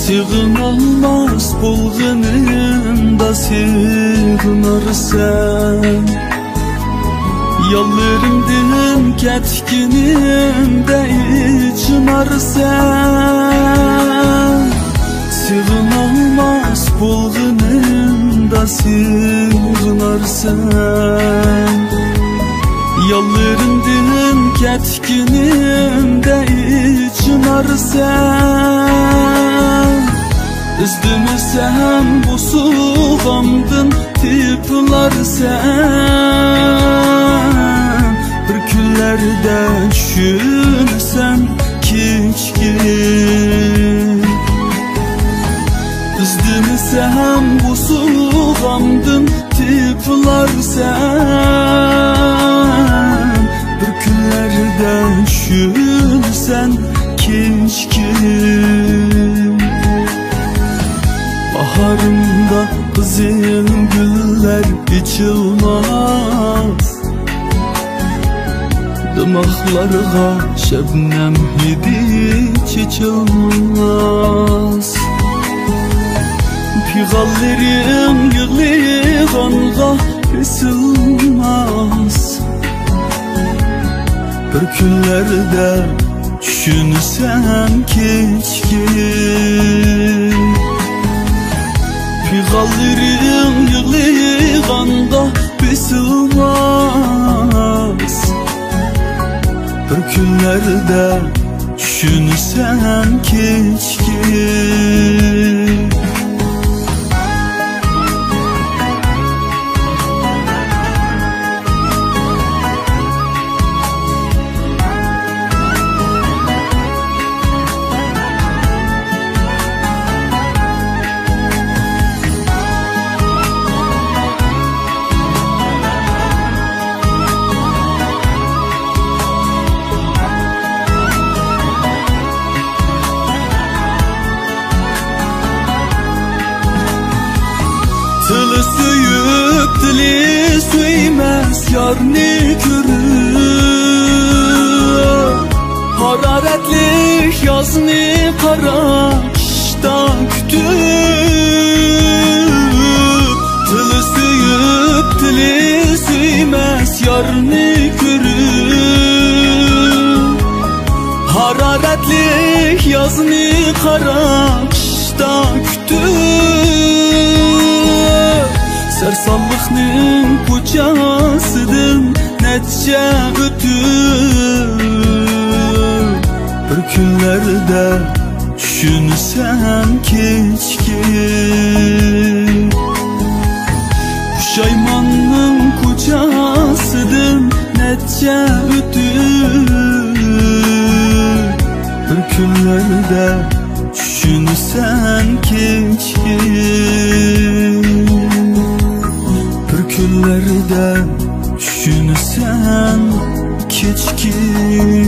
Sığınılmaz bulğununda sığınırsan, yollarımdan ketkinimde içinarsan. Sığınılmaz bulğununda sığınırsan, yollarımdan ketkinimde içinarsan. Üzdümüsem bu suğamdın tiplarsan, bir küllerde düşünsen keçkin. Üzdümüsem bu suğamdın tiplarsan, bir küllerde düşünsen keçkin. Baharımda kızıl güller içilmez, dımaklarga şebnem yedi çiçilmez. Piğallerim yığılğanğa kesilmez, bir küllerde düşünsem keçkin. Piğallerim yığılğanda besilmez, bir küllerde düşünsem keçkin. Tili suyup dili suymaz yarni körür, hararetli yazni qara qishda kutib. Tili suyup dili suymaz yarni körür, hararetli yazni qara qishda kutib. Sersallıqning ko'chasidan necha o'tib, bir kunlarda düşünsem keçkin. Pushaymonning ko'chasidan necha o'tib, bir kunlarda düşünsem keçkin. Küllerde düşünsen keçkin.